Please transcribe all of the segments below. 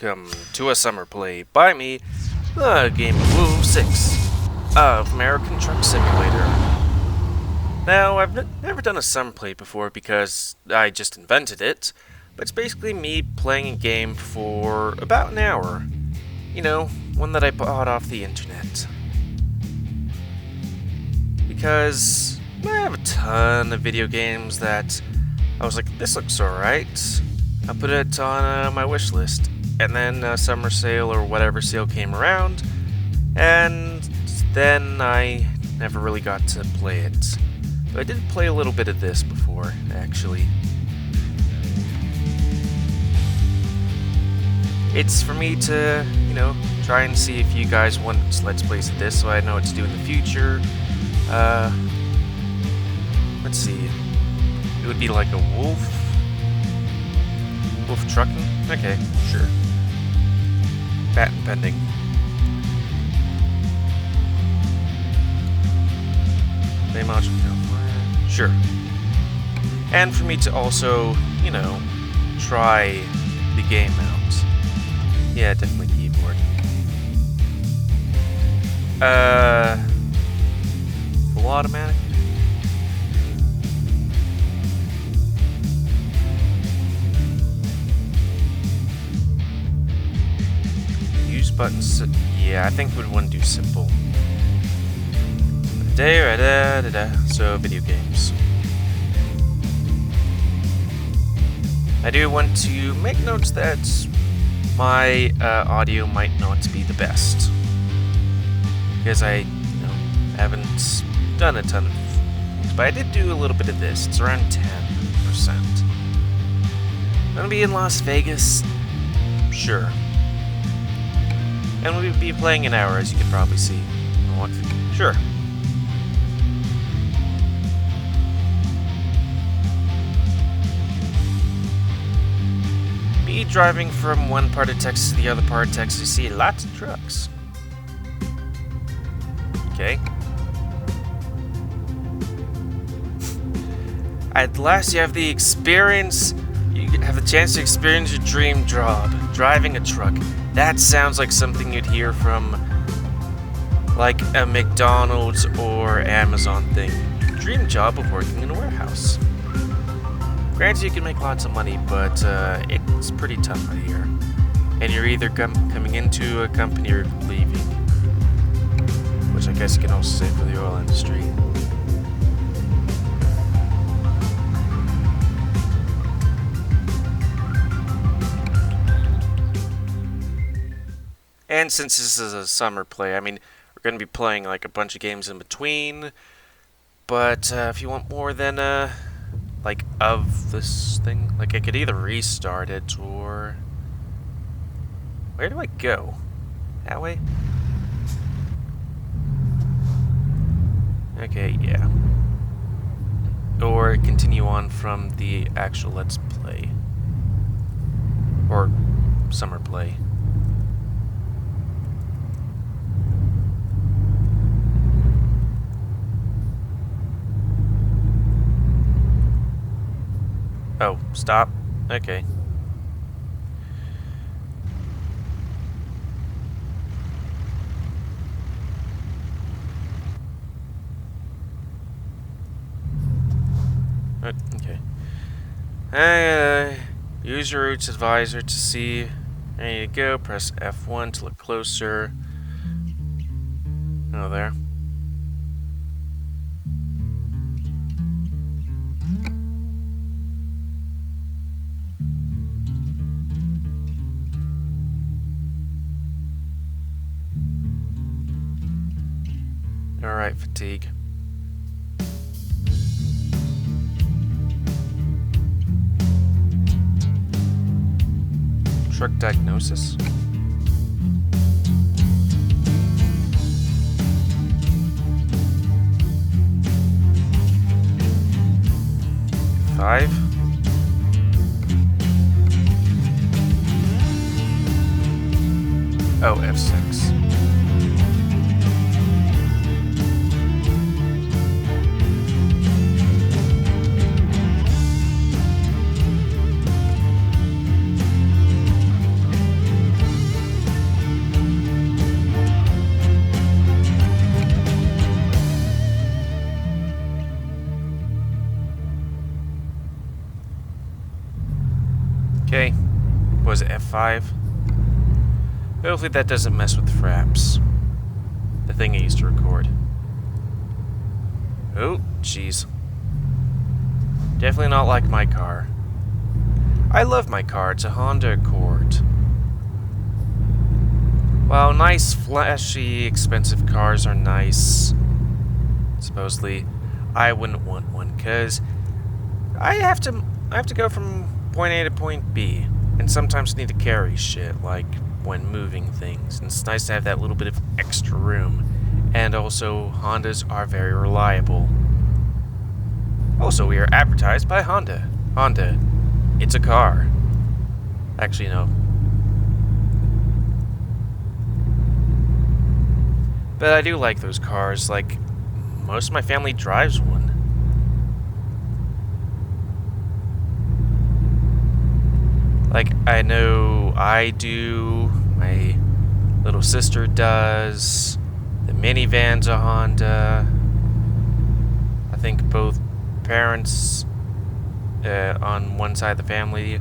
welcome to a summer play by me, the game of Woo 6 of American Truck Simulator. Now, I've never done a summer play before because I just invented it, but it's basically me playing a game for about an hour. You know, one that I bought off the internet. Because I have a ton of video games that I was like, this looks alright. I'll put it on my wish list. And then a summer sale or whatever sale came around, and then I never really got to play it. But I did play a little bit of this before, actually. It's for me to, try and see if you guys want Let's Plays of this so I know what to do in the future. Let's see. It would be like a wolf trucking? Okay, sure. Patent pending. Sure. And for me to also, try the game out. Yeah, definitely keyboard. Full automatic? Buttons. Yeah, I think we'd want to do simple. So, video games. I do want to make notes that my audio might not be the best. Because I, haven't done a ton of things. But I did do a little bit of this. It's around 10%. I'm gonna be in Las Vegas? Sure. And we'll be playing an hour, as you can probably see. Sure. Me driving from one part of Texas to the other part of Texas, you see lots of trucks. Okay. At last you have the experience, you have the chance to experience your dream job, driving a truck. That sounds like something you'd hear from, like, a McDonald's or Amazon thing. Dream job of working in a warehouse. Granted, you can make lots of money, but it's pretty tough out here. And you're either coming into a company or leaving. Which I guess you can also say for the oil industry. And since this is a summer play, I mean, we're going to be playing like a bunch of games in between. But if you want more than, like, of this thing, like, I could either restart it or... Where do I go? That way? Okay, yeah. Or continue on from the actual Let's Play. Or summer play. Oh, stop. Okay. Okay. Use your routes advisor to see. There you go. Press F1 to look closer. Oh, there. Alright, fatigue. Truck diagnosis. Five. Oh, F6. Okay. Was it F5? Hopefully that doesn't mess with Fraps. The thing I used to record. Oh, jeez. Definitely not like my car. I love my car. It's a Honda Accord. While nice, flashy, expensive cars are nice, supposedly, I wouldn't want one, because I have to go from point A to point B, and sometimes need to carry shit, like when moving things, and it's nice to have that little bit of extra room. And also, Hondas are very reliable. Also, we are advertised by Honda. Honda, it's a car. Actually, no. But I do like those cars, like, most of my family drives one. Like, I know I do, my little sister does, the minivan's a Honda. I think both parents on one side of the family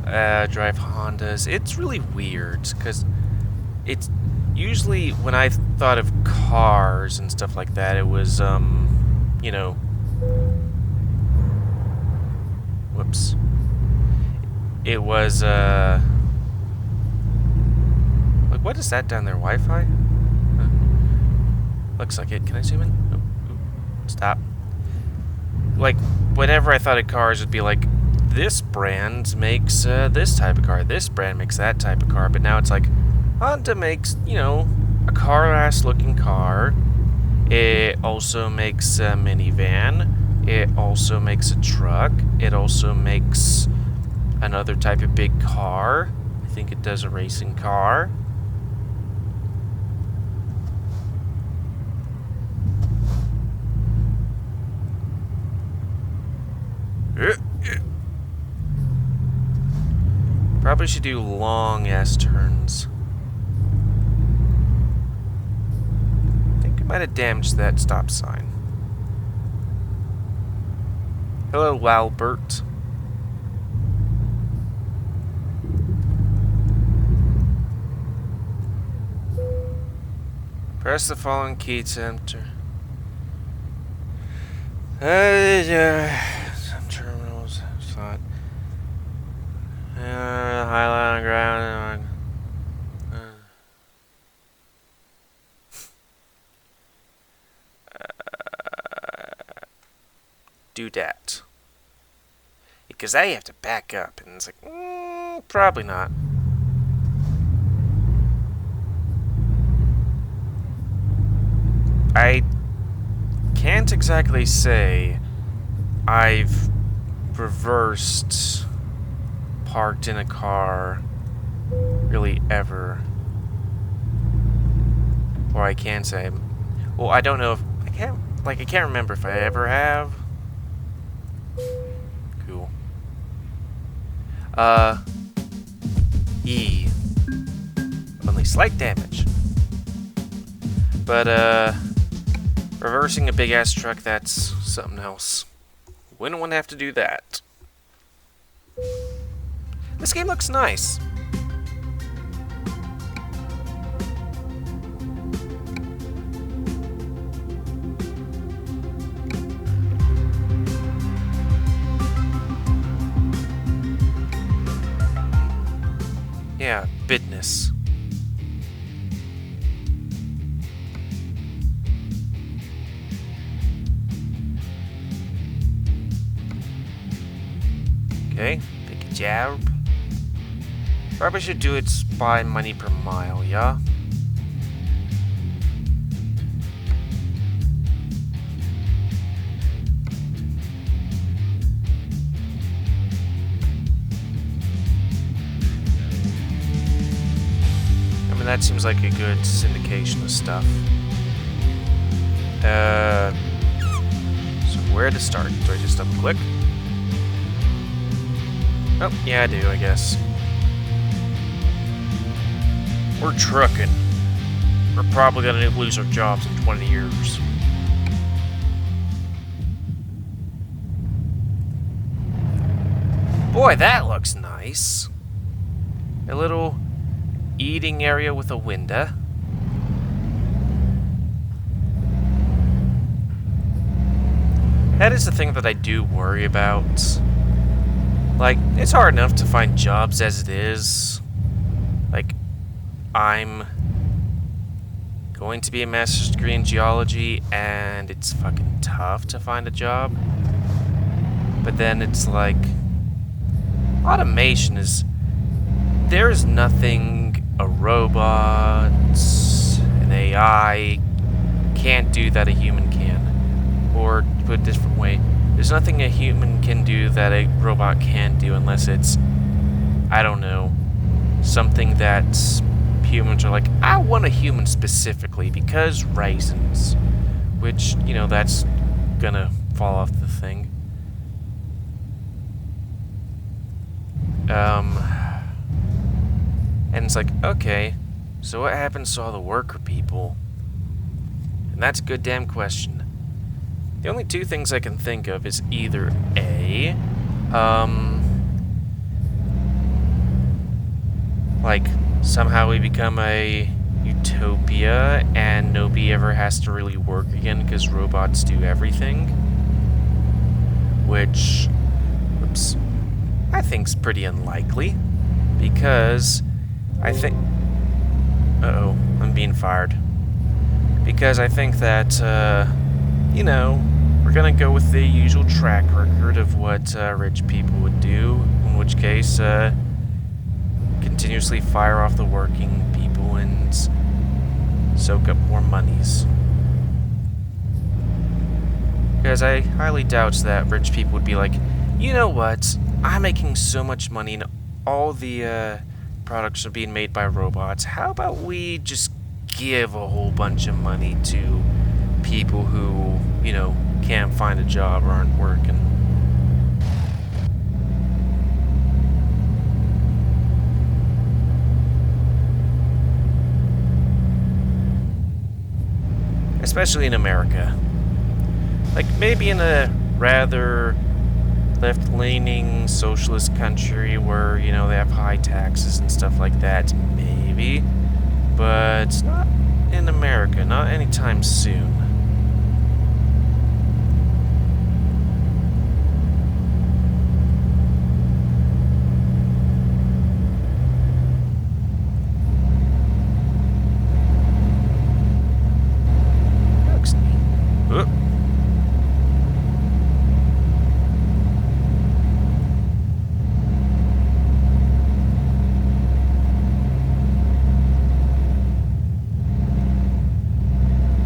drive Hondas. It's really weird, because it's usually when I thought of cars and stuff like that, it was, you know, whoops. It was, like, what is that down there? Wi-Fi? Huh. Looks like it. Can I zoom in? Oh, stop. Like, whenever I thought of cars, it'd be like, this brand makes this type of car, this brand makes that type of car, but now it's like, Honda makes, you know, a car-ass looking car. It also makes a minivan. It also makes a truck. It also makes another type of big car. I think it does a racing car. Probably should do long-ass turns. I think I might have damaged that stop sign. Hello, Walbert. Press the following key to enter. Some terminals. Thought. Highlight on ground. Do that. Because I have to back up, and it's like, probably not. I can't exactly say I've reversed parked in a car really ever. Or I can say, well, I don't know if I can't remember if I ever have. Cool. E. Only slight damage. But reversing a big ass truck, that's something else. Wouldn't want to have to do that. This game looks nice. Yeah, business. Okay, pick a job. Probably should do it by money per mile, yeah? I mean, that seems like a good syndication of stuff. So where to start? Do I just double click? Oh, yeah, I do, I guess. We're trucking. We're probably gonna lose our jobs in 20 years. Boy, that looks nice. A little eating area with a window. That is the thing that I do worry about. Like, it's hard enough to find jobs as it is. Like, I'm going to be a master's degree in geology, and it's fucking tough to find a job. But then it's like, automation is... There is nothing a robot, an AI can't do that a human can. Or, to put it a different way, there's nothing a human can do that a robot can do unless it's, I don't know, something that humans are like, I want a human specifically because reasons. Which, you know, that's gonna fall off the thing. And it's like, okay, so what happens to all the worker people? And that's a good damn question. The only two things I can think of is either A, like, somehow we become a utopia and nobody ever has to really work again because robots do everything. Which, oops, I think's pretty unlikely. Because I think... Uh-oh, I'm being fired. Because I think that, you know, we're gonna go with the usual track record of what rich people would do, in which case, continuously fire off the working people and soak up more monies. Because I highly doubt that rich people would be like, you know what, I'm making so much money and all the products are being made by robots, how about we just give a whole bunch of money to people who, you know, can't find a job or aren't working. Especially in America. Like, maybe in a rather left-leaning socialist country where, you know, they have high taxes and stuff like that, maybe. But not in America, not anytime soon. Looks neat. Oop.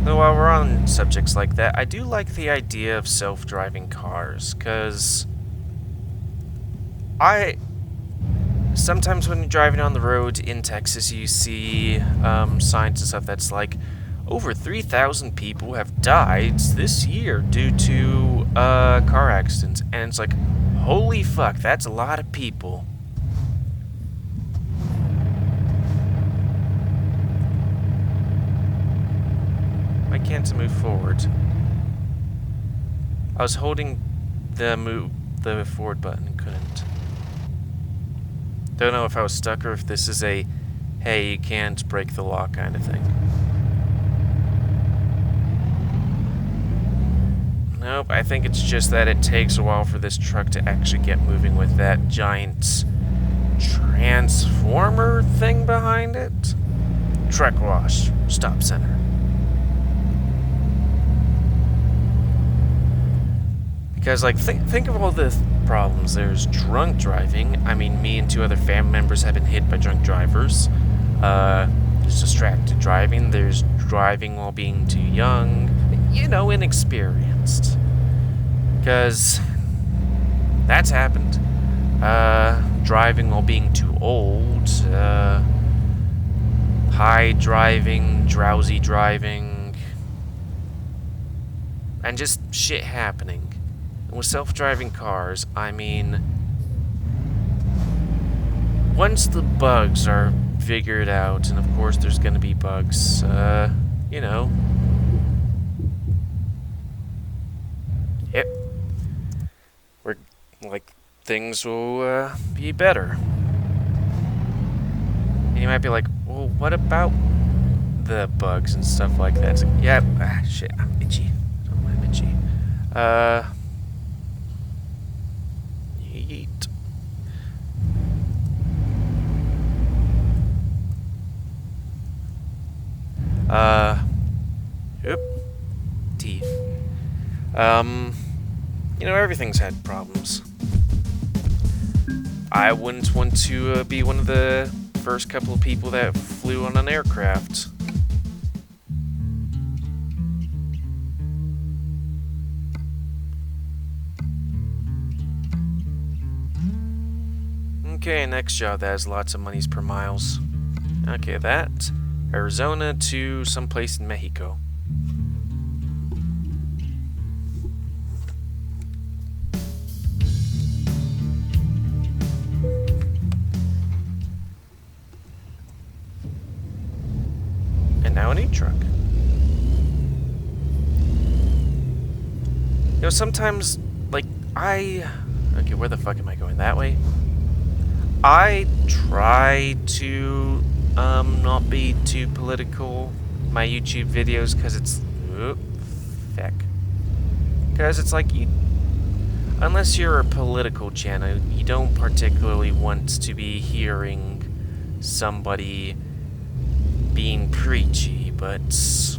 While we're on subjects like that, I do like the idea of self-driving cars, because sometimes when you're driving on the road in Texas, you see signs and stuff that's like, over 3,000 people have died this year due to car accidents, and it's like, holy fuck, that's a lot of people. Why can't I move forward? I was holding the forward button and couldn't. Don't know if I was stuck or if this is a, hey, you can't break the law kind of thing. Nope, I think it's just that it takes a while for this truck to actually get moving with that giant transformer thing behind it. Truck wash, stop center. Because, like, think of all the problems. There's drunk driving. I mean, me and two other family members have been hit by drunk drivers. There's distracted driving. There's driving while being too young. You know, inexperienced. Because that's happened. Driving while being too old. High driving, drowsy driving. And just shit happening. And with self-driving cars, I mean, once the bugs are figured out, and of course there's gonna be bugs, you know. Yep. We're, like, things will be better. And you might be like, well, what about the bugs and stuff like that? It's like, yeah, shit, I'm itchy. I'm itchy. Yeet. Oop. Teeth. You know, everything's had problems. I wouldn't want to be one of the first couple of people that flew on an aircraft. Okay, next job that has lots of monies per miles. Okay, that. Arizona to someplace in Mexico. And now a new truck. You know, sometimes, like, okay, where the fuck am I going? That way? I try to, not be too political in my YouTube videos, because it's... Because it's like, unless you're a political channel, you don't particularly want to be hearing somebody being preachy, but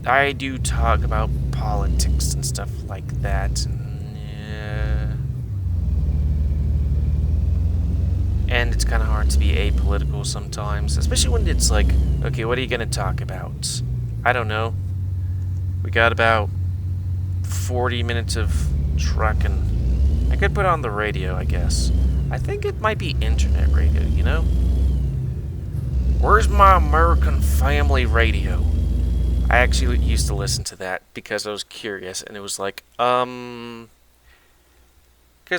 I do talk about politics and stuff like that, and it's kind of hard to be apolitical sometimes, especially when it's like, okay, what are you going to talk about? I don't know. We got about 40 minutes of trucking. I could put on the radio, I guess. I think it might be internet radio, you know? Where's my American Family Radio? I actually used to listen to that because I was curious, and it was like, because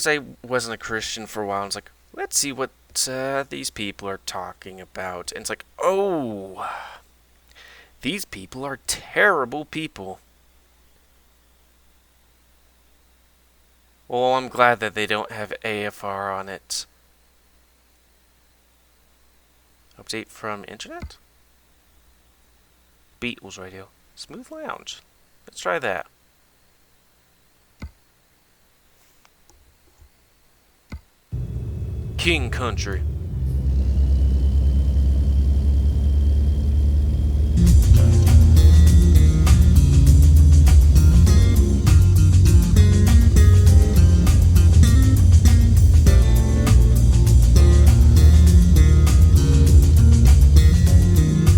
I wasn't a Christian for a while, and it's like, let's see what these people are talking about. And it's like, oh, these people are terrible people. Well, I'm glad that they don't have AFR on it. Update from internet? Beatles radio. Smooth Lounge. Let's try that. King Country.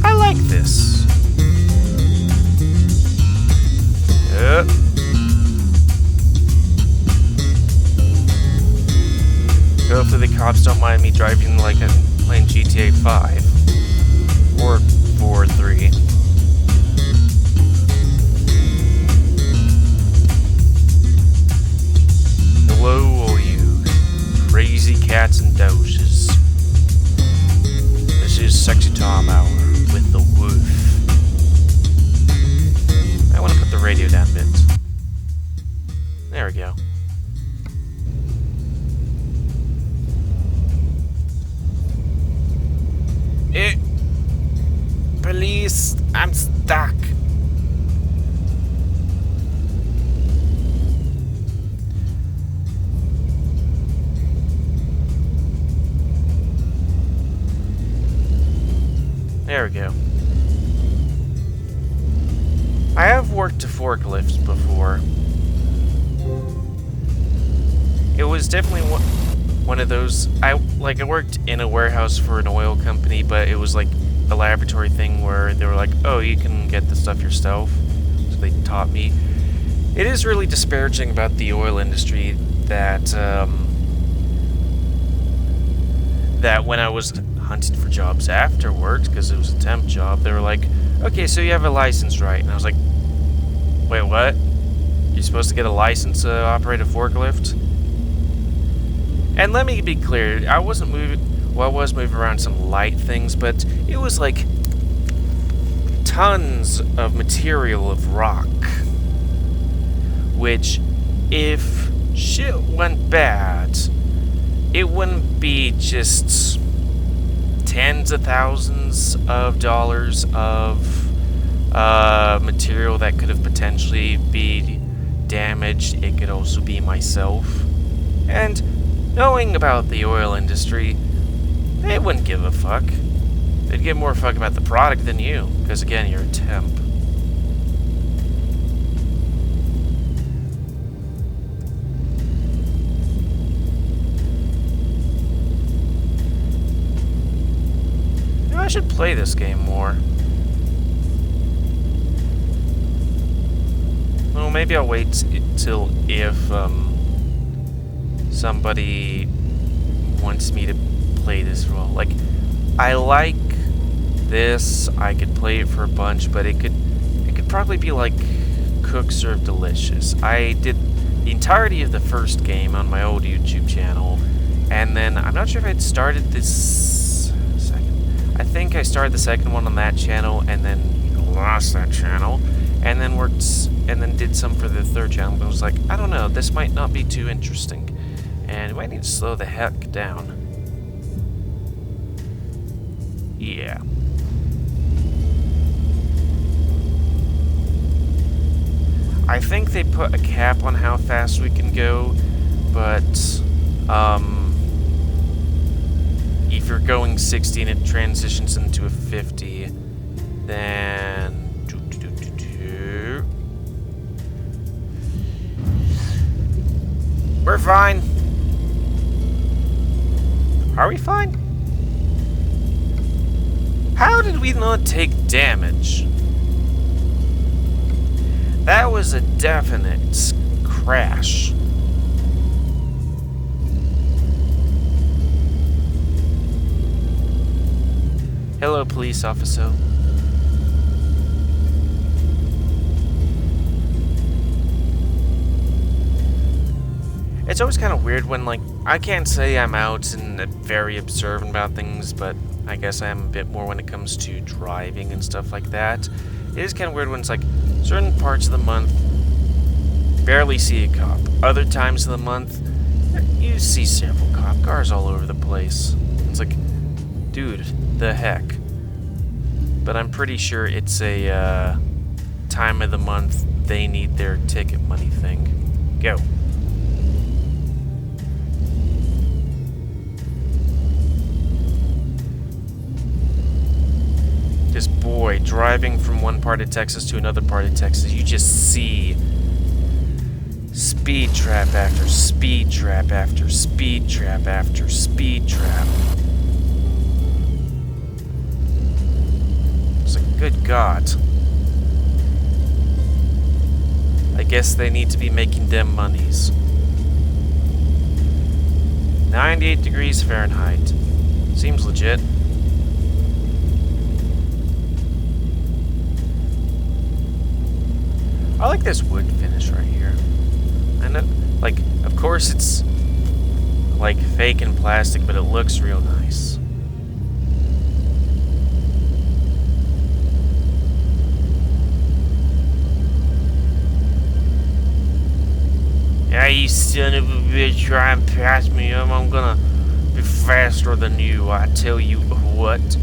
I like this. Yep. Hopefully the cops don't mind me driving like I'm playing GTA 5 or 4 or 3. Hello, all you crazy cats and doses. This is Sexy Tom Hour with the Wolf. I want to put the radio down a bit. There we go. Police, I'm stuck. There we go. I have worked a forklift before. It was definitely one of those. I worked in a warehouse for an oil company, but it was like a laboratory thing where they were like, oh, you can get the stuff yourself. So they taught me. It is really disparaging about the oil industry that that when I was hunting for jobs afterwards, because it was a temp job, they were like, okay, so you have a license, right? And I was like, wait, what? You're supposed to get a license to operate a forklift? And let me be clear, I wasn't moving. Well, I was moving around some light things, but it was like tons of material of rock, which if shit went bad, it wouldn't be just tens of thousands of dollars of material that could have potentially be damaged. It could also be myself. And knowing about the oil industry, they wouldn't give a fuck. They'd give more fuck about the product than you, because again, you're a temp. Maybe I should play this game more. Well, maybe I'll wait till if somebody wants me to play this role. Like, I like this. I could play it for a bunch, but it could probably be like Cook Serve Delicious. I did the entirety of the first game on my old YouTube channel, and then I'm not sure if I'd started this second. I think I started the second one on that channel, and then lost that channel, and then did some for the third channel. But I was like, I don't know, this might not be too interesting, and we might need to slow the heck down. Yeah. I think they put a cap on how fast we can go, but if you're going 60 and it transitions into a 50, then we're fine. Are we fine? How did we not take damage? That was a definite crash. Hello, police officer. It's always kind of weird when, like, I can't say I'm out and very observant about things, but I guess I am a bit more when it comes to driving and stuff like that. It is kind of weird when it's like, certain parts of the month, barely see a cop. Other times of the month, you see several cop cars all over the place. It's like, dude, the heck. But I'm pretty sure it's a time of the month they need their ticket money thing. Go. This boy driving from one part of Texas to another part of Texas, you just see speed trap after speed trap after speed trap after speed trap. It's like, good God. I guess they need to be making them monies. 98 degrees Fahrenheit. Seems legit. I like this wood finish right here. And like, of course it's like fake and plastic, but it looks real nice. Yeah, you son of a bitch, try and pass me up. I'm gonna be faster than you, I tell you what.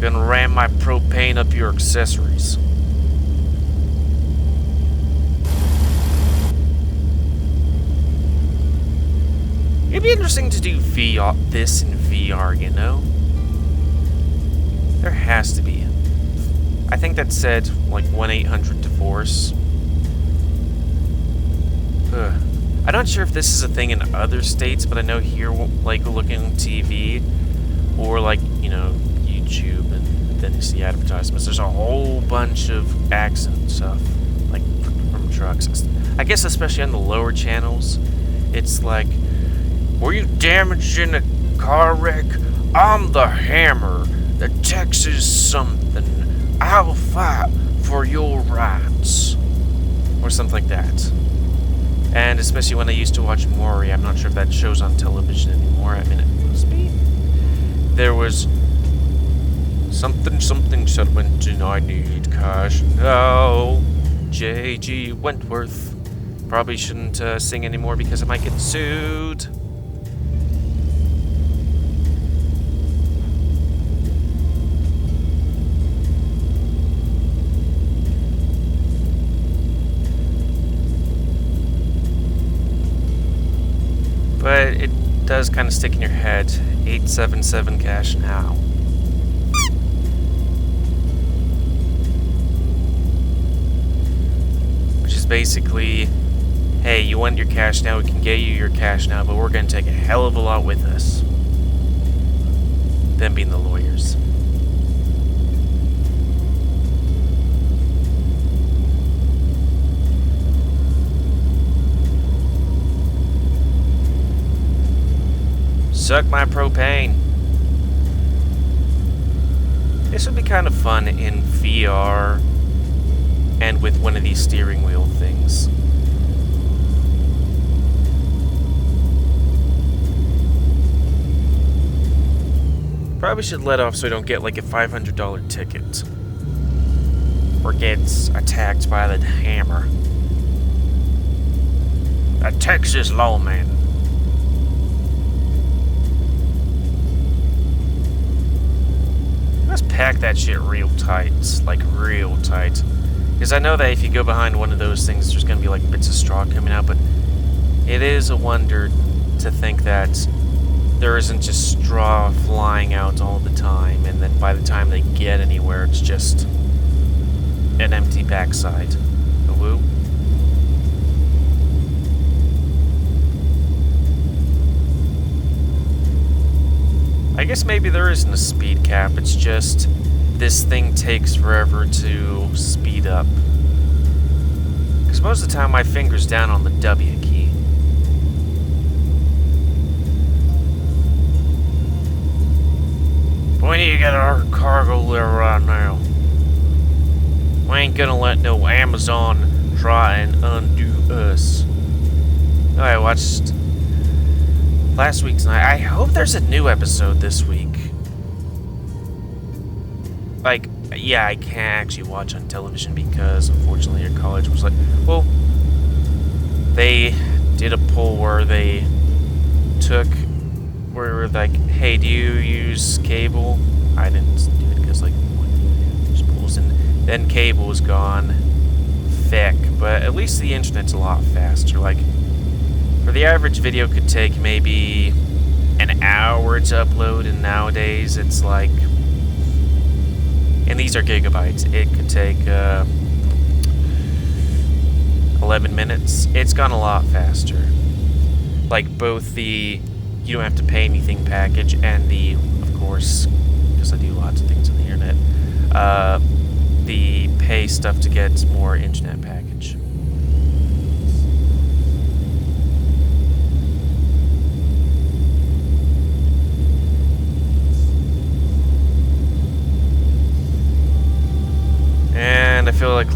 Gonna ram my propane up your accessories. It'd be interesting to do this in VR, you know? There has to be. I think that said, like, 1-800-DIVORCE. I'm not sure if this is a thing in other states, but I know here, like, looking on TV, or, like, you know, YouTube, and then you see advertisements, there's a whole bunch of accident stuff, like, from trucks. I guess especially on the lower channels, it's like, were you damaged in a car wreck? I'm the Hammer, the Texas something. I'll fight for your rights. Or something like that. And especially when I used to watch Maury, I'm not sure if that show's on television anymore. I mean, it must be. There was something said Winton, I need cash now. J.G. Wentworth. Probably shouldn't sing anymore because I might get sued. But it does kind of stick in your head. 877 cash now. Which is basically, hey, you want your cash now, we can get you your cash now, but we're going to take a hell of a lot with us. Them being the lawyers. Suck my propane. This would be kind of fun in VR and with one of these steering wheel things. Probably should let off so I don't get like a $500 ticket. Or gets attacked by the hammer. A Texas lawman. Let's pack that shit real tight. Like real tight. Because I know that if you go behind one of those things, there's going to be like bits of straw coming out, but it is a wonder to think that there isn't just straw flying out all the time, and then by the time they get anywhere, it's just an empty backside. A woo. I guess maybe there isn't a speed cap, it's just this thing takes forever to speed up. Because most of the time my finger's down on the W key. We need to get our cargo there right now. We ain't gonna let no Amazon try and undo us. Oh, I watched last week's night. I hope there's a new episode this week. Like, yeah, I can't actually watch on television because unfortunately your college was like, well, they did a poll where they took, where we're like, hey, do you use cable? I didn't do it because like, there's polls, and then cable was gone. Thick, but at least the internet's a lot faster. Like, for the average video could take maybe an hour to upload, and nowadays it's like, and these are gigabytes, it could take 11 minutes. It's gone a lot faster. Like both the you don't have to pay anything package and the, of course, because I do lots of things on the internet, the pay stuff to get more internet package. And I feel like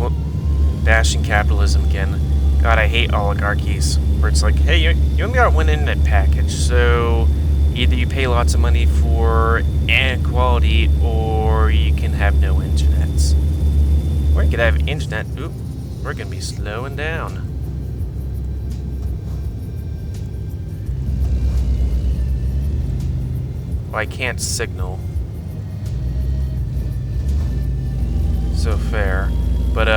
bashing capitalism again. God, I hate oligarchies. Where it's like, hey, you only got one internet package, so either you pay lots of money for quality, or you can have no internet. Or you could have internet. Oop, we're gonna be slowing down. Well, I can't signal. So fair, but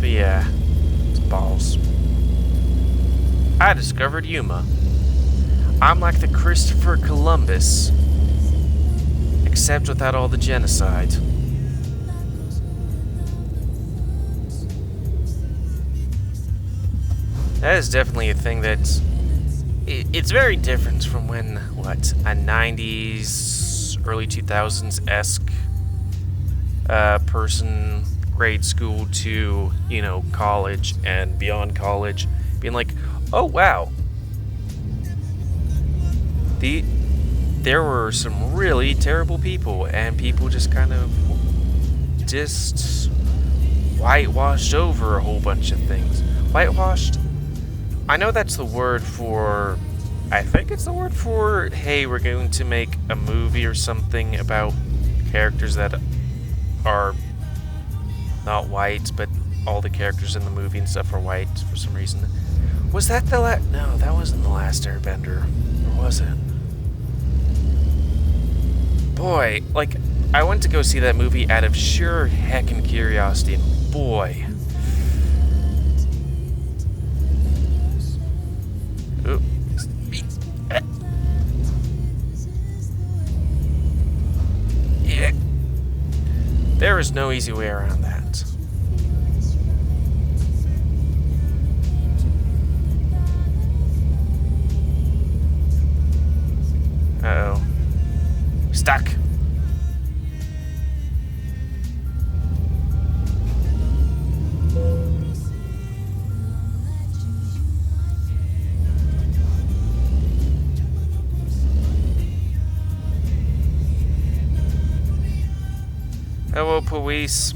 yeah, it's balls. I discovered Yuma. I'm like the Christopher Columbus, except without all the genocide. That is definitely a thing that's, it's very different from when, what, a 90s, early 2000s-esque person, grade school to, you know, college and beyond college, being like, oh wow, there were some really terrible people, and people just kind of just whitewashed over a whole bunch of things. Whitewashed? I know that's the word for, I think it's the word for, hey, we're going to make a movie or something about characters that are not white, but all the characters in the movie and stuff are white for some reason. Was that the last? No, that wasn't the last Airbender. Or was it? Boy, like, I went to go see that movie out of sheer heckin' curiosity, and boy. Ooh. Yeah. There is no easy way around that. Uh-oh. Stuck. Hello, police.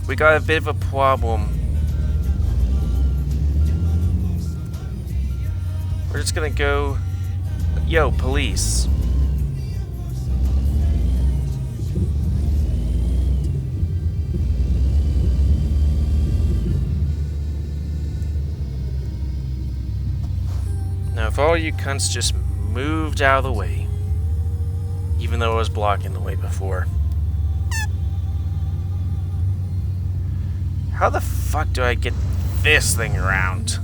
We got a bit of a problem. We're just gonna go... Yo, police. Now, if all you cunts just moved out of the way, even though I was blocking the way before. How the fuck do I get this thing around?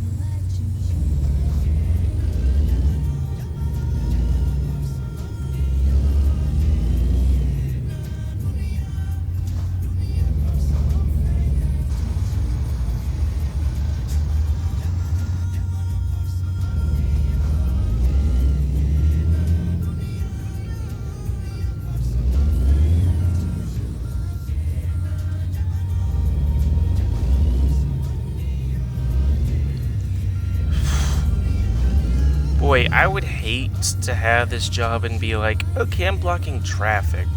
Boy, I would hate to have this job and be like, okay, I'm blocking traffic.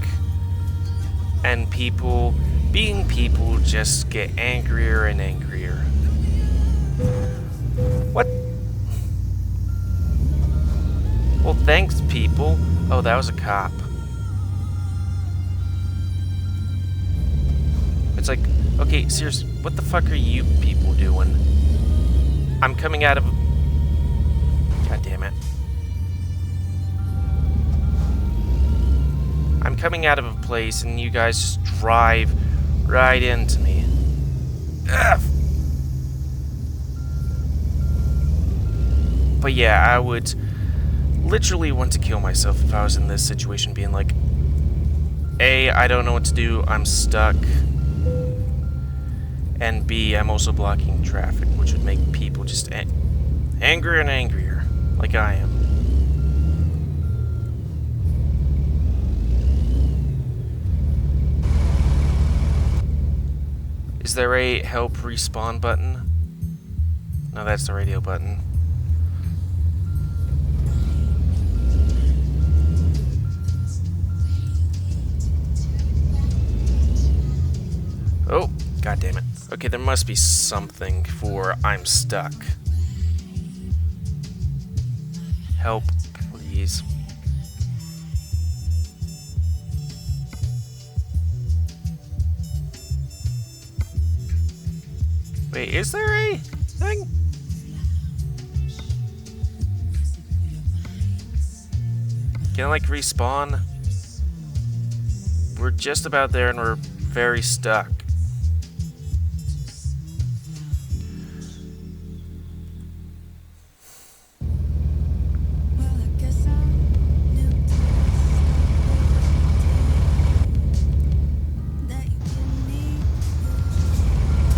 And people, being people, just get angrier and angrier. What? Well, thanks, people. Oh, that was a cop. It's like, okay, seriously, what the fuck are you people doing? I'm coming out of... God damn it. I'm coming out of a place and you guys just drive right into me. Ugh. But yeah, I would literally want to kill myself if I was in this situation, being like, A, I don't know what to do, I'm stuck. And B, I'm also blocking traffic, which would make people just angrier and angrier, like I am. Is there a help respawn button? No, that's the radio button. Oh, god damn it. Okay, there must be something for I'm stuck. Help, please. Wait, is there a thing? Can I, like, respawn? We're just about there and we're very stuck.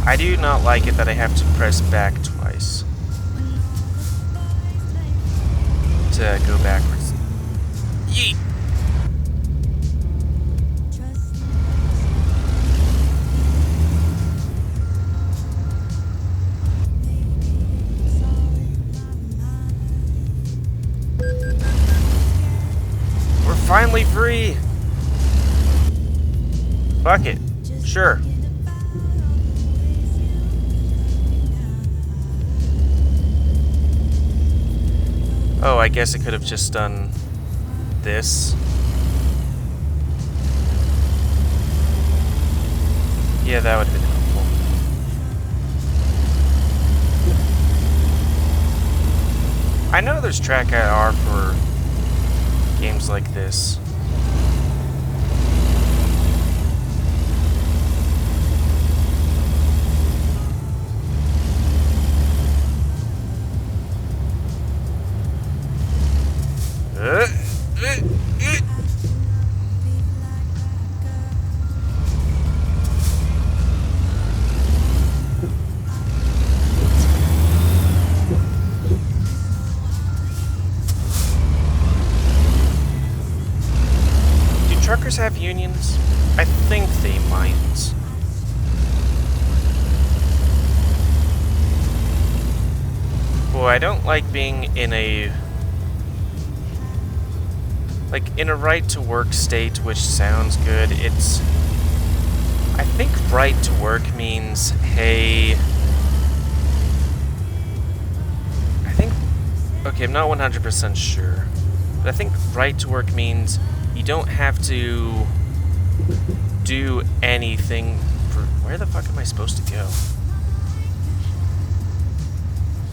I do not like it that I have to press back twice to go backwards. Yeet! We're finally free! Fuck it. Sure. Oh, I guess I could have just done this. Yeah, that would have been helpful. I know there's track IR for games like this. Do truckers have unions? I think they might. Boy, I don't like being in a right to work state, which sounds good. It's, I think right to work means, hey, I think, okay, I'm not 100% sure, but I think right to work means you don't have to do anything for, where the fuck am I supposed to go?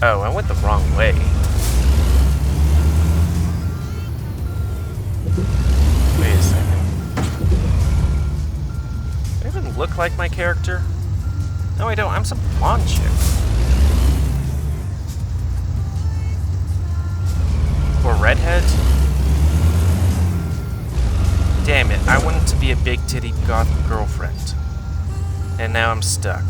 Oh, I went the wrong way. Wait a second. Do I even look like my character? No, I don't. I'm some blonde chick. Or redhead? Damn it, I wanted to be a big titty goth girlfriend. And now I'm stuck.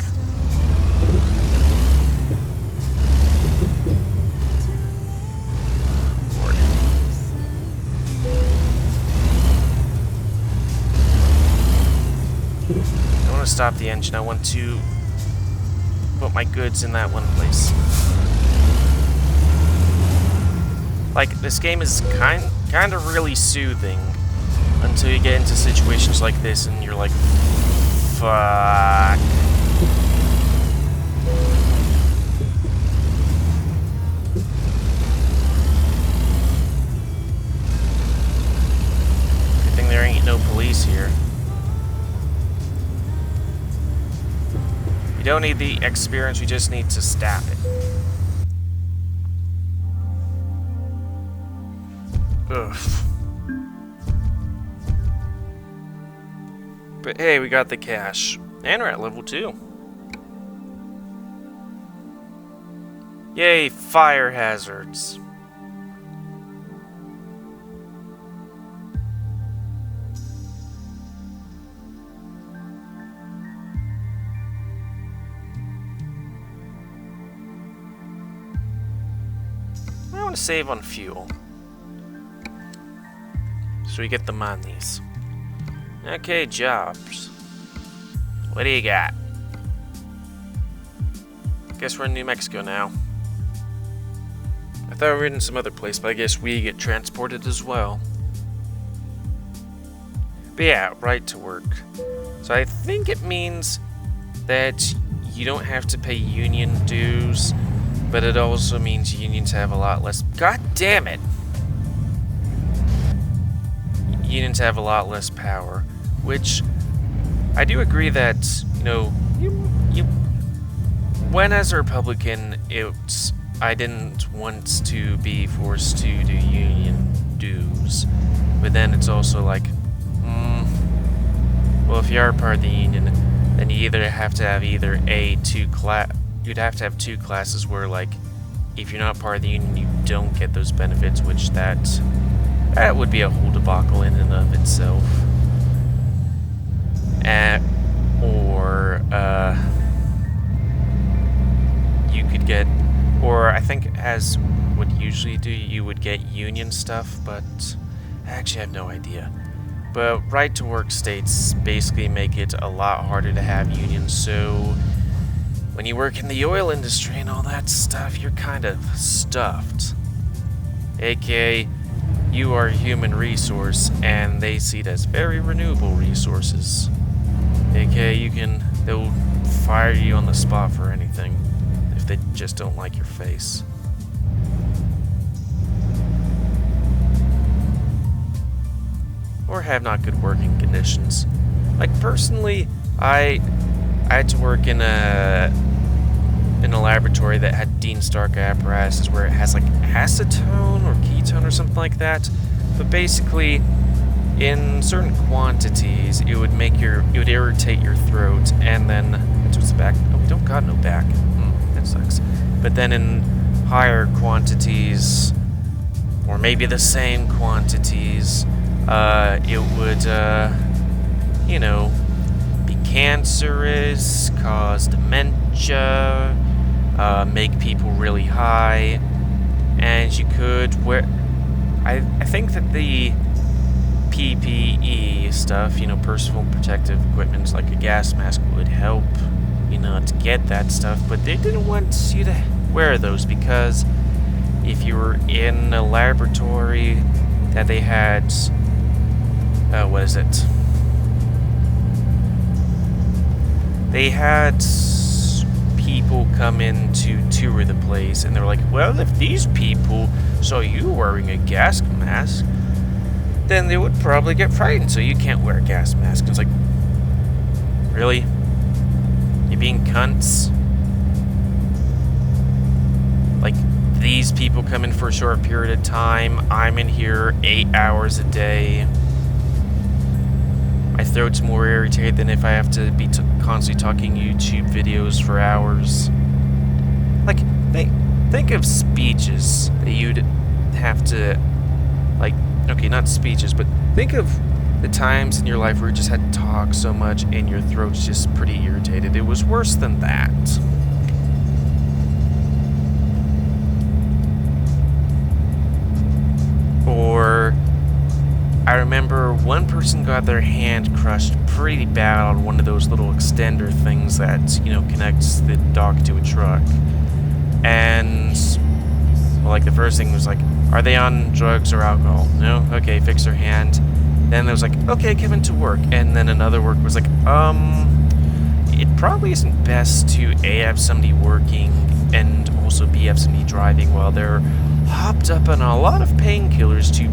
Lord. I want to stop the engine. I want to put my goods in that one place. Like, this game is kind of really soothing until you get into situations like this and you're like, fuck. Good thing there ain't no police here. We don't need the experience, we just need to stab it. Ugh. But hey, we got the cash. And we're at level 2. Yay, fire hazards. I want to save on fuel. So we get the monies. Okay, jobs. What do you got? Guess we're in New Mexico now. I thought we were in some other place, but I guess we get transported as well. But yeah, right to work. So I think it means that you don't have to pay union dues, but it also means unions have a lot less... God damn it! Unions have a lot less power. Which, I do agree that, you know, when as a Republican, I didn't want to be forced to do union dues, but then it's also like, well, if you are part of the union, then you either have to have you'd have to have 2 classes where, like, if you're not part of the union, you don't get those benefits, which that would be a whole debacle in and of itself. You could get, or I think as would usually do, you would get union stuff, but I actually have no idea. But right to work states basically make it a lot harder to have unions, so when you work in the oil industry and all that stuff, you're kind of stuffed. AKA, you are a human resource, and they see it as very renewable resources. AKA, they'll fire you on the spot for anything, if they just don't like your face. Or have not good working conditions. Like, personally, I I had to work in a laboratory that had Dean Stark apparatuses where it has like acetone or ketone or something like that. But basically, in certain quantities, it would irritate your throat, and then what's the back? Oh, we don't got no back. That sucks. But then in higher quantities, or maybe the same quantities, it would, be cancerous, cause dementia, make people really high, and you could wear. I think that the PPE stuff, personal protective equipment like a gas mask would help, to get that stuff, but they didn't want you to wear those because if you were in a laboratory that they had, what is it? They had people come in to tour the place, and they were like, well, if these people saw you wearing a gas mask, then they would probably get frightened, so you can't wear a gas mask. It's like, really? You being cunts? Like, these people come in for a short period of time, I'm in here 8 hours a day. My throat's more irritated than if I have to be constantly talking YouTube videos for hours. Like, think of speeches that you'd have to, like, okay, not speeches, but think of the times in your life where you just had to talk so much and your throat's just pretty irritated. It was worse than that. Or I remember one person got their hand crushed pretty bad on one of those little extender things that, connects the dock to a truck. And, well, like, the first thing was like, are they on drugs or alcohol? No? Okay, fix their hand. Then there was like, okay, come into work. And then another work was like, it probably isn't best to A, have somebody working, and also B, have somebody driving while they're hopped up on a lot of painkillers to,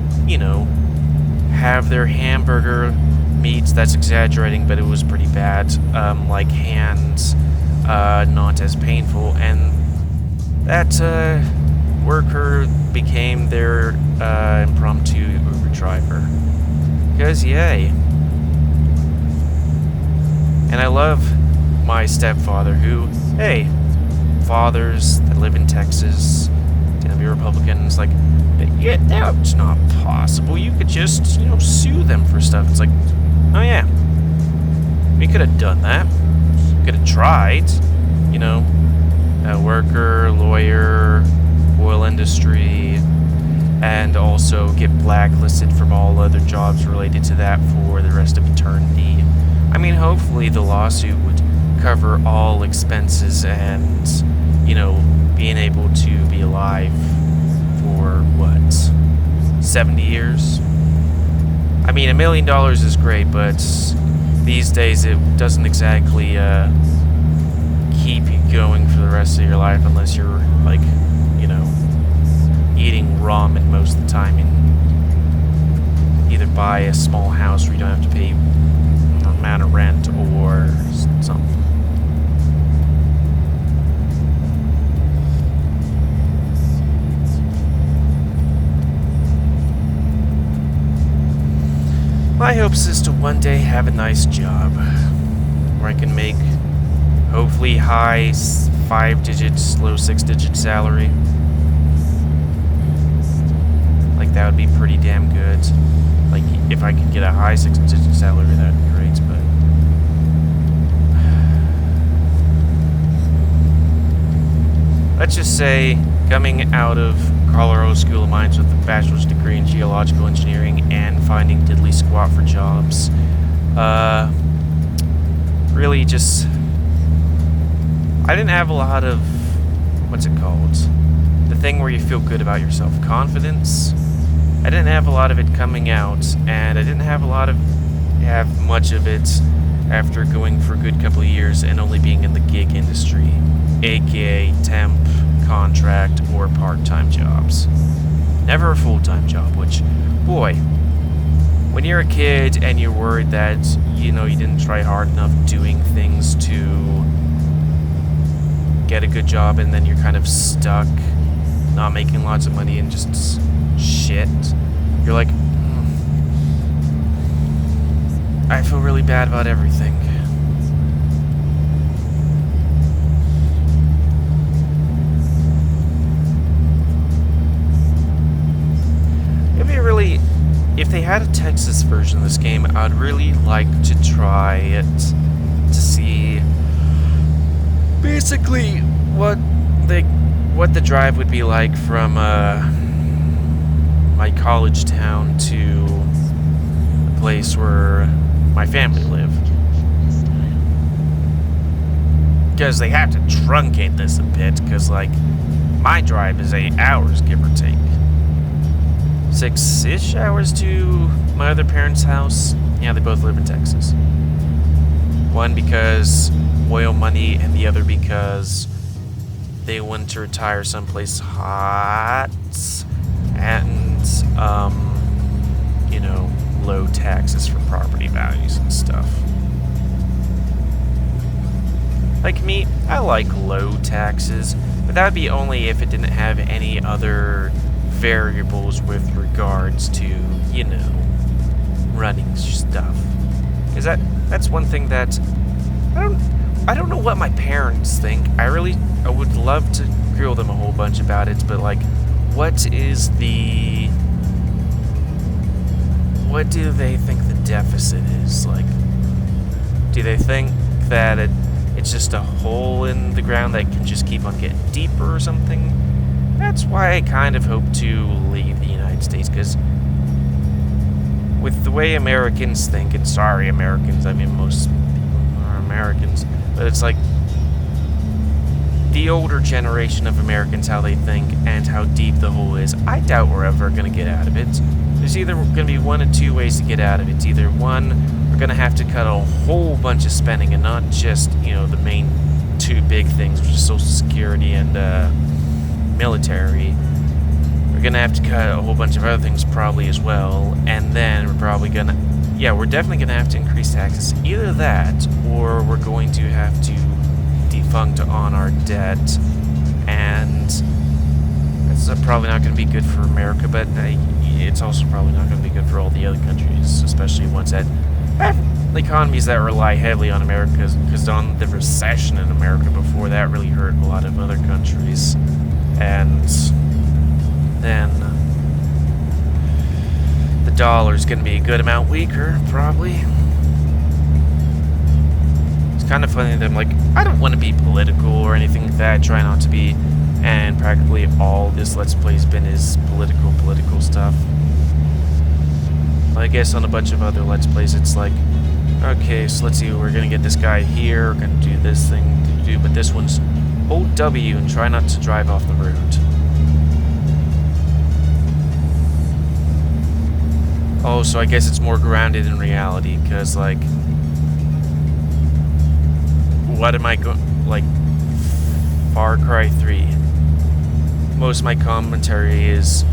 have their hamburger meats. That's exaggerating, but it was pretty bad. Like hands, not as painful. And that, worker became their impromptu Uber driver. Because yay. And I love my stepfather who, hey, fathers that live in Texas, tend to be Republicans, like, yeah, that's not possible. You could just, sue them for stuff. It's like, oh yeah, we could have done that. Could have tried, a worker, lawyer, oil industry, and also get blacklisted from all other jobs related to that for the rest of eternity. I mean, hopefully the lawsuit would cover all expenses and, being able to be alive for, 70 years? I mean, $1 million is great, but these days it doesn't exactly, keep you going for the rest of your life unless you're, like, eating ramen most of the time and either buy a small house where you don't have to pay an amount of rent or something. My hopes is to one day have a nice job where I can make hopefully high 5 digits, low 6 digit salary. Like, that would be pretty damn good. Like, if I could get a high 6 digit salary, that'd be great, but let's just say, coming out of Colorado School of Mines with a bachelor's degree in geological engineering and finding diddly squat for jobs, really just, I didn't have a lot of, what's it called? The thing where you feel good about yourself. Confidence. I didn't have a lot of it coming out, and I didn't have much of it after going for a good couple of years and only being in the gig industry, aka temp, contract, or part-time jobs. Never a full-time job, which, boy, when you're a kid and you're worried that, you didn't try hard enough doing things to get a good job, and then you're kind of stuck not making lots of money and just shit, you're like, I feel really bad about everything. If they had a Texas version of this game, I'd really like to try it to see basically what the drive would be like from my college town to the place where my family lived. Because they have to truncate this a bit, because my drive is 8 hours, give or take. 6-ish hours to my other parents' house. Yeah, they both live in Texas. One because oil money, and the other because they want to retire someplace hot and, low taxes for property values and stuff. Like me, I like low taxes, but that would be only if it didn't have any other variables with regards to, running stuff. Because that's one thing that I don't know what my parents think. I would love to grill them a whole bunch about it, but what do they think the deficit is? Do they think that it's just a hole in the ground that can just keep on getting deeper or something? That's why I kind of hope to leave the United States, because with the way Americans think, and sorry Americans, I mean most people are Americans, but it's the older generation of Americans, how they think and how deep the hole is. I doubt we're ever going to get out of it. There's either going to be one of two ways to get out of it. It's either one, we're going to have to cut a whole bunch of spending, and not just, the main two big things, which is Social Security and military. We're going to have to cut a whole bunch of other things probably as well, and then we're probably going to, we're definitely going to have to increase taxes. Either that, or we're going to have to defunct on our debt, and that's probably not going to be good for America, but it's also probably not going to be good for all the other countries, especially ones that have economies that rely heavily on America, because on the recession in America before that really hurt a lot of other countries. And then the dollar's going to be a good amount weaker, probably. It's kind of funny that I'm I don't want to be political or anything like that. I try not to be. And practically all this Let's Play's been is political stuff. I guess on a bunch of other Let's Plays, it's okay, so let's see, we're going to get this guy here, we're going to do this thing to do, but this one's hold W and try not to drive off the road. Oh, so I guess it's more grounded in reality, because, what am I going, Far Cry 3. Most of my commentary is,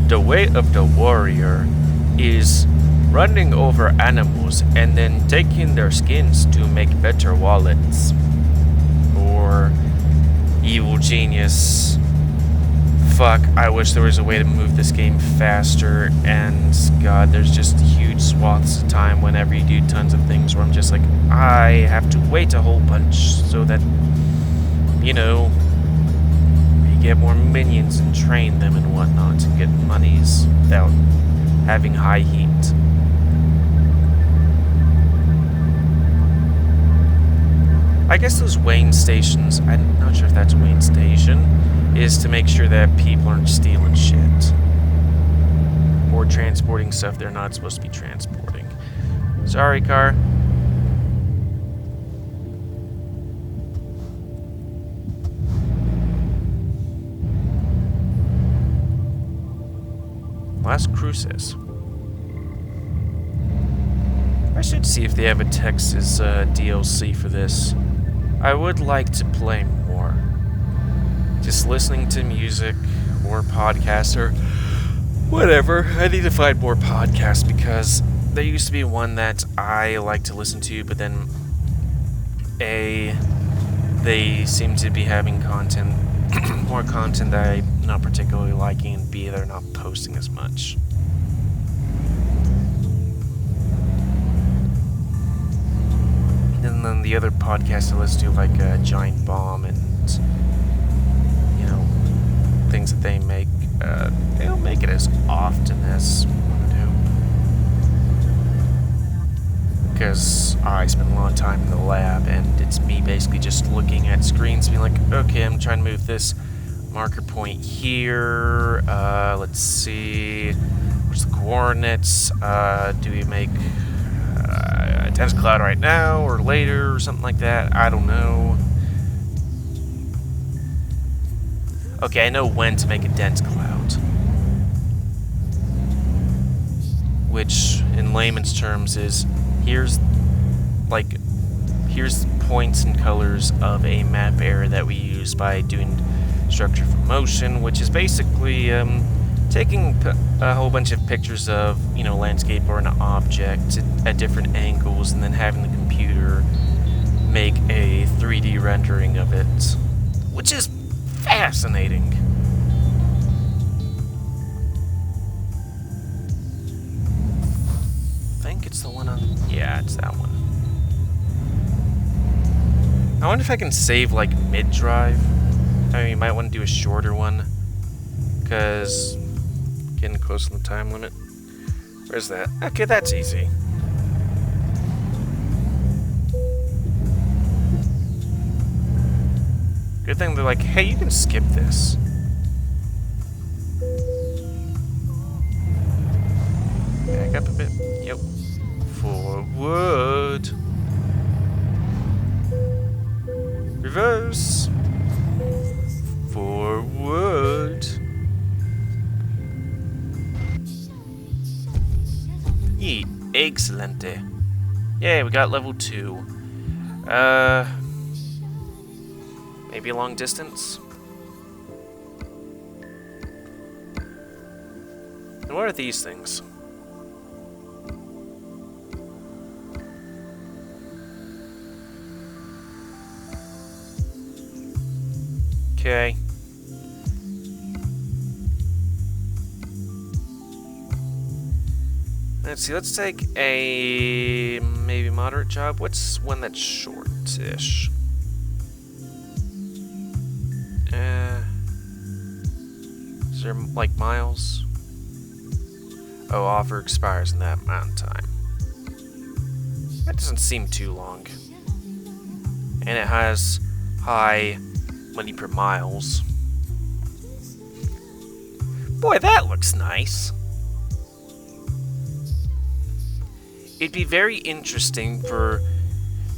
the way of the warrior is running over animals and then taking their skins to make better wallets. Or evil genius. Fuck, I wish there was a way to move this game faster, and god, there's just huge swaths of time whenever you do tons of things where I'm just I have to wait a whole bunch so that, you get more minions and train them and whatnot to get monies without having high heat. I guess those Wayne stations, I'm not sure if that's a Wayne station, is to make sure that people aren't stealing shit. Or transporting stuff they're not supposed to be transporting. Sorry, car. Las Cruces. I should see if they have a Texas DLC for this. I would like to play more. Just listening to music or podcasts or whatever. I need to find more podcasts because there used to be one that I like to listen to, but then they seem to be having content, more content that I'm not particularly liking, and B, they're not posting as much. And then the other podcasts I listen to, like Giant Bomb and, things that they make, they don't make it as often as I do. Because I spend a lot of time in the lab, and it's me basically just looking at screens, being like, okay, I'm trying to move this marker point here. Let's see, what's the coordinates? Do we make a dense cloud right now or later or something like that? I don't know. Okay, I know when to make a dense cloud, which in layman's terms is here's points and colors of a map area that we use by doing structure from motion, which is basically taking a whole bunch of pictures of landscape or an object at different angles, and then having the computer make a 3D rendering of it, which is fascinating. I think it's the one on... Yeah, it's that one. I wonder if I can save, like, mid-drive. I mean, you might want to do a shorter one, because getting close to the time limit. Where's that? Okay, that's easy. Good thing they're like, hey, you can skip this. Back up a bit. Yep. Forward. Reverse. Forward. Excelente. Yeah, we got level 2. Maybe a long distance? And what are these things? Okay. Let's see, let's take a maybe moderate job. What's one that's short-ish? Is there, like, miles? Oh, offer expires in that amount of time. That doesn't seem too long. And it has high money per miles. Boy, that looks nice. It'd be very interesting for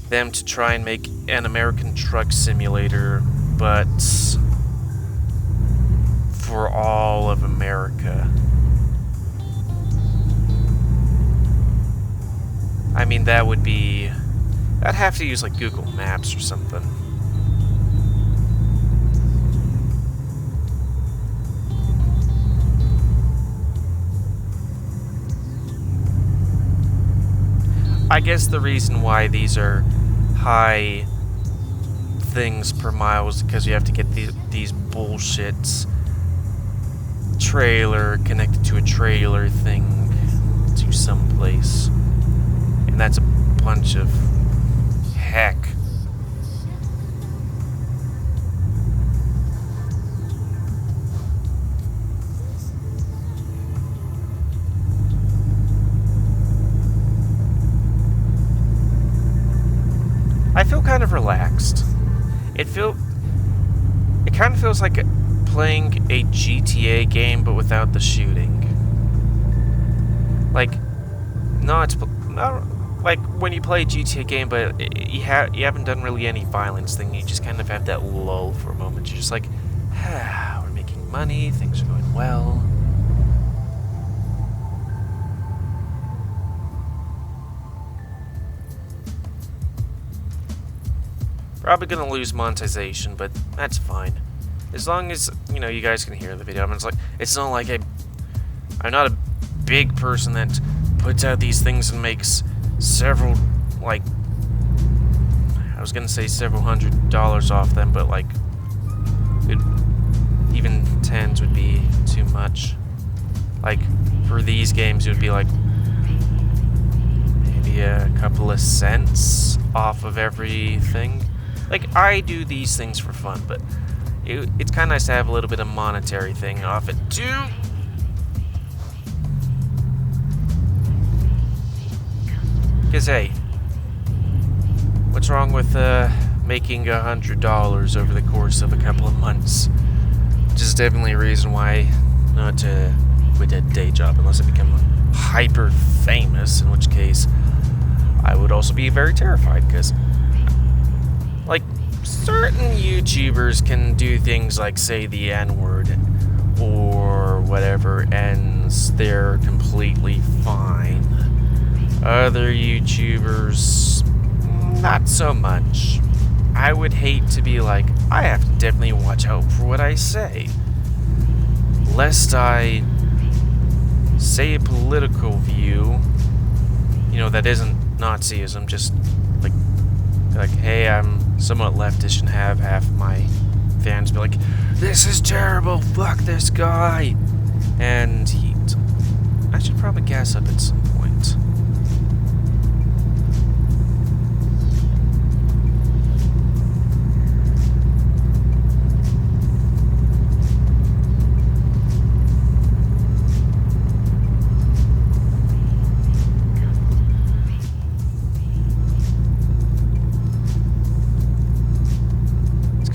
them to try and make an American truck simulator, but for all of America. I mean, that would be... I'd have to use, like, Google Maps or something. I guess the reason why these are high things per mile is because you have to get these bullshits trailer connected to a trailer thing to someplace. And that's a bunch of heck. I feel kind of relaxed. It kind of feels like playing a GTA game, but without the shooting. Like, not like when you play a GTA game, but you haven't done really any violence thing. You just kind of have that lull for a moment. You're just like, we're making money, things are going well. Probably gonna lose monetization, but that's fine. As long as, you guys can hear the video. It's not like I'm not a big person that puts out these things and makes several, like, I was gonna say several $100s off them, but like, even tens would be too much. Like, for these games, it would be like maybe a couple of cents off of everything. Like, I do these things for fun, but it's kind of nice to have a little bit of monetary thing off it too. Because, hey, what's wrong with making $100 over the course of a couple of months? Which is definitely a reason why not to quit a day job unless I become hyper famous, in which case I would also be very terrified because, like, certain YouTubers can do things like say the N-word or whatever, and they're completely fine. Other YouTubers, not so much. I would hate to be like, I have to definitely watch out for what I say, lest I say a political view, you know, that isn't Nazism, just like, hey, I'm somewhat leftish and have half of my fans be like, this is terrible, fuck this guy, and I should probably gas up at some point.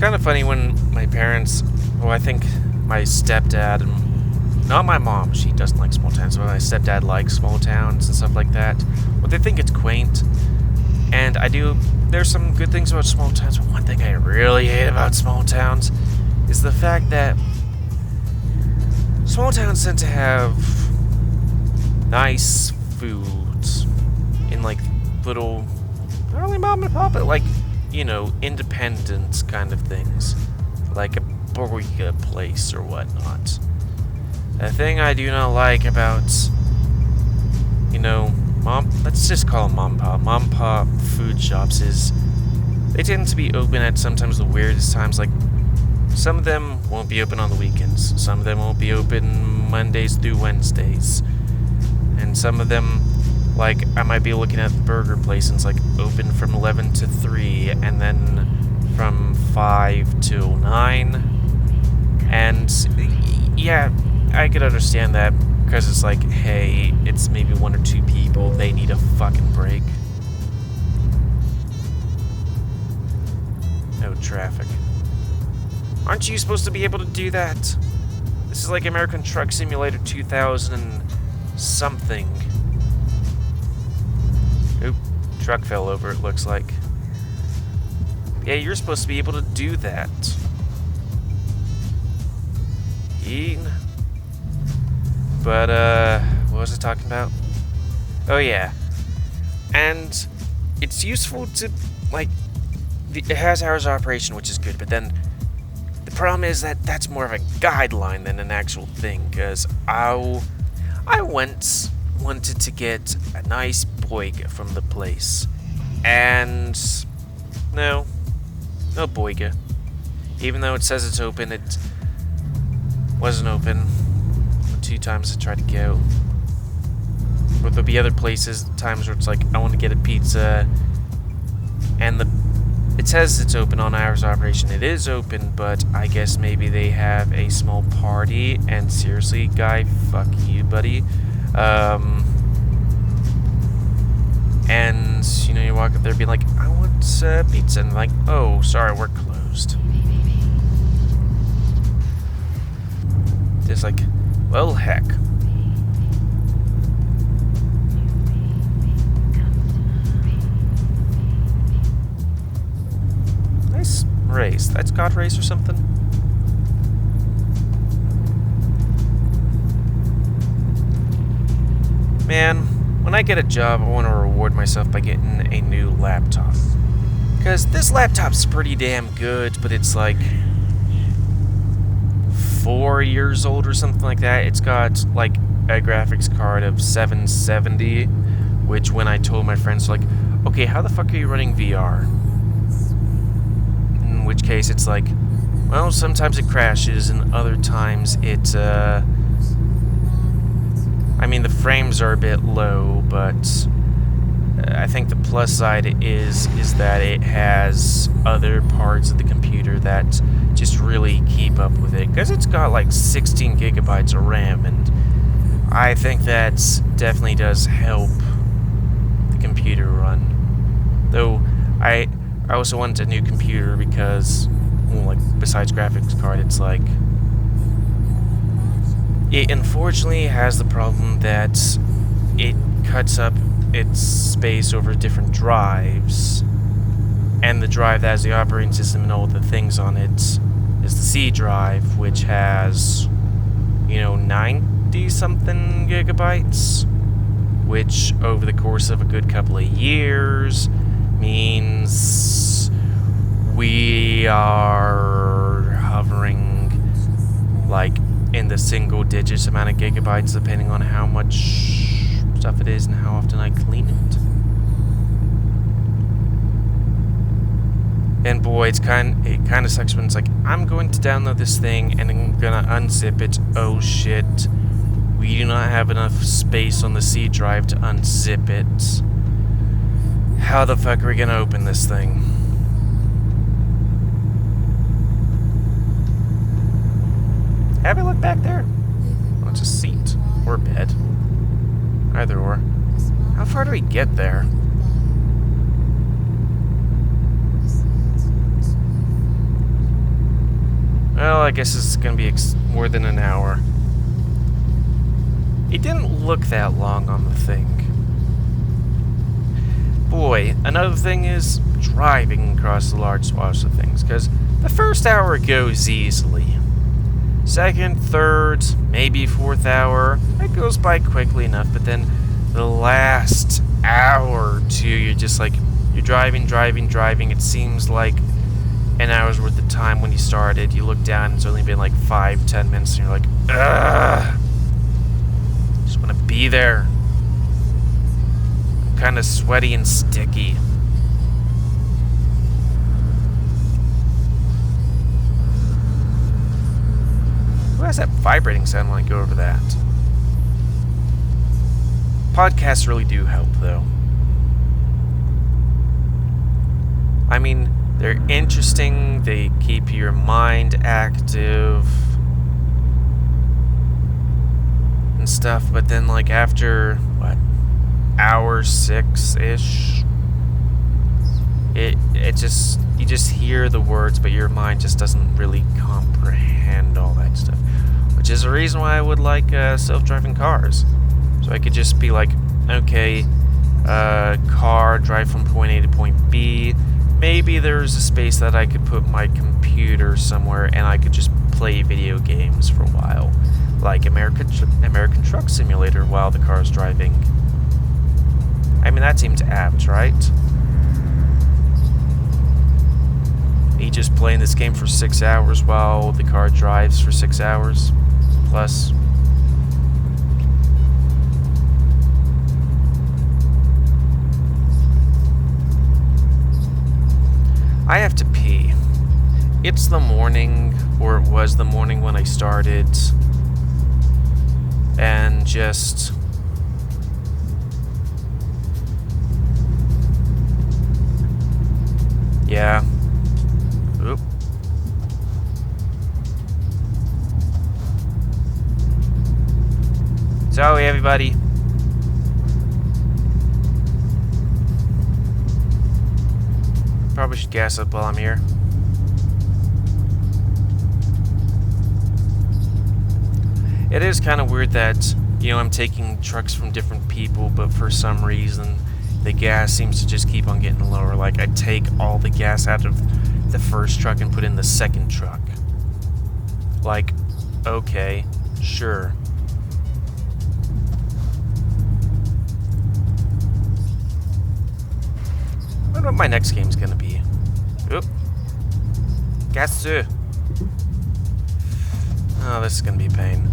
Kind of funny when my parents, well, I think my stepdad, and not my mom, she doesn't like small towns, but my stepdad likes small towns and stuff like that. Well, they think it's quaint, and there's some good things about small towns, but one thing I really hate about small towns is the fact that small towns tend to have nice foods in, like, little, not really mom and pop, but, like, you know, independent kind of things, like a burger place or whatnot. A thing I do not like about, you know, let's just call them mom and pop food shops is they tend to be open at sometimes the weirdest times. Like, some of them won't be open on the weekends, some of them won't be open Mondays through Wednesdays, and some of them, like, I might be looking at the burger place and it's like open from 11 to 3 and then from 5 till 9. And yeah, I could understand that because it's like, hey, it's maybe one or two people, they need a fucking break. No traffic. Aren't you supposed to be able to do that? This is like American Truck Simulator 2000 and something. Oop, truck fell over, it looks like. Yeah, you're supposed to be able to do that. But, what was I talking about? Oh, yeah. And it's useful to, like, it has hours of operation, which is good, but then the problem is that that's more of a guideline than an actual thing, because I once wanted to get a nice boiga from the place, and no boiga. Even though it says it's open, it wasn't open. The 2 times I tried to go. But there'll be other times where it's like, I want to get a pizza, and it says it's open on hours of operation. It is open, but I guess maybe they have a small party, and seriously, guy, fuck you, buddy. And, you know, you walk up there being like, I want pizza, and like, oh, sorry, we're closed. Just like, well, heck. Nice race. That's God race or something? Man, when I get a job, I want to reward myself by getting a new laptop. Because this laptop's pretty damn good, but it's like 4 years old or something like that. It's got, like, a graphics card of 770, which when I told my friends, like, okay, how the fuck are you running VR? In which case it's like, well, sometimes it crashes and other times it, I mean, the frames are a bit low, but I think the plus side is that it has other parts of the computer that just really keep up with it, because it's got like 16 gigabytes of RAM, and I think that definitely does help the computer run. Though I also want a new computer because, well, like, besides graphics card, it's like, it unfortunately has the problem that it cuts up its space over different drives, and the drive that has the operating system and all the things on it is the C drive, which has, 90-something gigabytes, which over the course of a good couple of years means we are hovering like in the single digits amount of gigabytes, depending on how much stuff it is and how often I clean it. And boy, it kind of sucks when it's like, I'm going to download this thing and I'm gonna unzip it. Oh shit, we do not have enough space on the C drive to unzip it. How the fuck are we gonna open this thing? Have a look back there. Oh, it's a seat or a bed. Either or. How far do we get there? Well, I guess this is going to be more than an hour. It didn't look that long on the thing. Boy, another thing is driving across the large swaths of things, because the first hour goes easily. Second, third, maybe fourth hour, it goes by quickly enough, but then the last hour or two, you're just like, you're driving, it seems like an hour's worth of time when you started. You look down, it's only been like 5-10 minutes, and you're like, ugh, just want to be there. I'm kind of sweaty and sticky. What does that vibrating sound when I go over that? Podcasts really do help, though. I mean, they're interesting, they keep your mind active and stuff, but then, like, after, what, hour 6-ish, it just, you just hear the words, but your mind just doesn't really comprehend all that stuff. Which is the reason why I would like self-driving cars. So I could just be like, okay, car, drive from point A to point B. Maybe there's a space that I could put my computer somewhere and I could just play video games for a while. Like American Truck Simulator while the car's driving. I mean, that seems apt, right? Me just playing this game for 6 hours while the car drives for 6 hours plus. I have to pee. It's the morning, or it was the morning when I started, and just... yeah. Oop. Sorry, everybody. Probably should gas up while I'm here. It is kind of weird that, I'm taking trucks from different people, but for some reason, the gas seems to just keep on getting lower. Like, I take all the gas out of the first truck and put in the second truck. Like, okay, sure. I wonder what my next game's gonna be. Oop. Gas. Oh, this is gonna be a pain.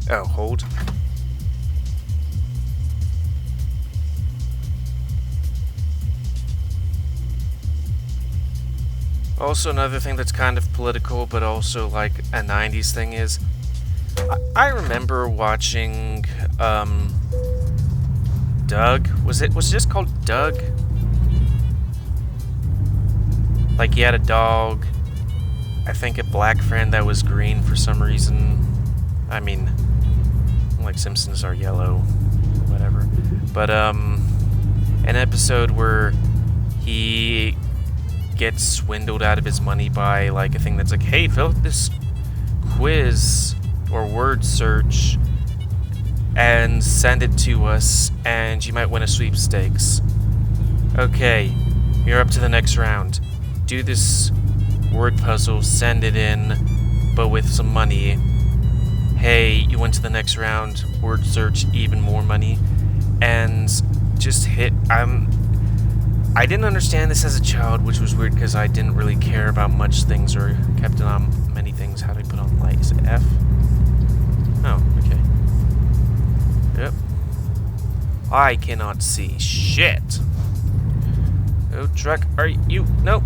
Oh, hold. Also, another thing that's kind of political, but also like a 90s thing is, I remember watching, Doug. Was it just called Doug? Like, he had a dog. I think a black friend that was green for some reason. I mean, like Simpsons are yellow, whatever. But, an episode where he gets swindled out of his money by, like, a thing that's like, hey, fill out this quiz or word search and send it to us, and you might win a sweepstakes. Okay, you're up to the next round. Do this word puzzle, send it in, but with some money. Hey, you went to the next round, word search, even more money, and just hit. I didn't understand this as a child, which was weird because I didn't really care about much things or kept it on many things. How do I put on light? Is it F? Oh, okay. Yep. I cannot see shit. Oh, truck, are you? Nope.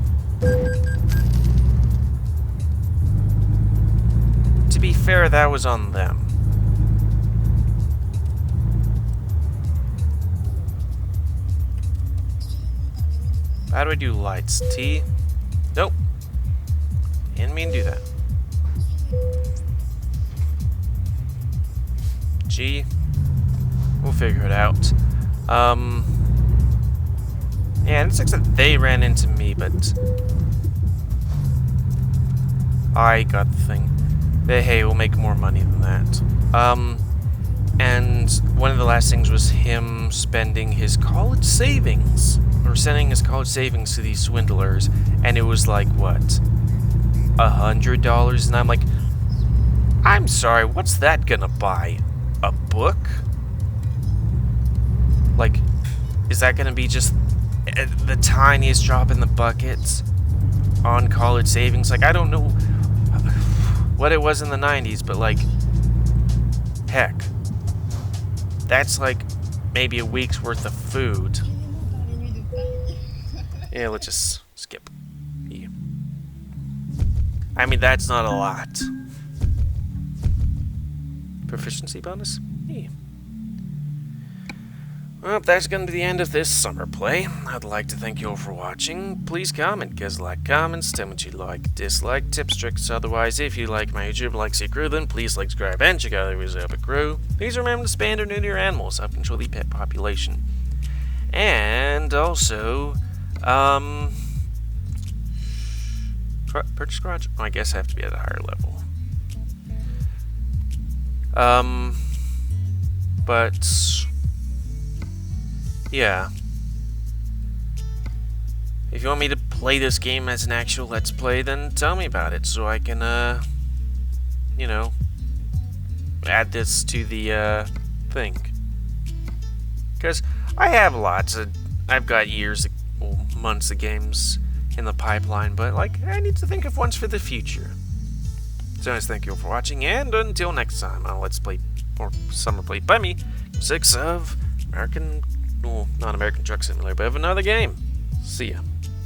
To be fair, that was on them. How do I do lights? T? Nope. Didn't mean to do that. G? We'll figure it out. Yeah, it looks like they ran into me, but I got the thing. Hey, we'll make more money than that. And one of the last things was him spending his college savings, or sending his college savings to these swindlers, and it was like, what, $100? And I'm like, I'm sorry, what's that gonna buy? A book? Like, is that gonna be just the tiniest drop in the bucket on college savings? Like, I don't know what it was in the 90s, but like, heck, that's like maybe a week's worth of food. Yeah, let's just skip. Yeah. I mean, that's not a lot. Proficiency bonus? Yeah. Well, that's going to be the end of this summer play. I'd like to thank you all for watching. Please comment, because like comments, tell me what you like, dislike, tips, tricks. Otherwise, if you like my YouTube, like See Crew, then please like, subscribe, and check out the videos up at Crew. Please remember to spay or neuter your animals, help control the pet population. And also, purchase garage? Oh, I guess I have to be at a higher level. But yeah. If you want me to play this game as an actual Let's Play, then tell me about it so I can, you know, add this to the, thing. Because I have lots of, I've got years, well, months of games in the pipeline, but, like, I need to think of ones for the future. So, anyways, thank you all for watching, and until next time on Let's Play, or Summer Play by me, 6 of American, well, not American Truck Simulator, but of another game. See ya.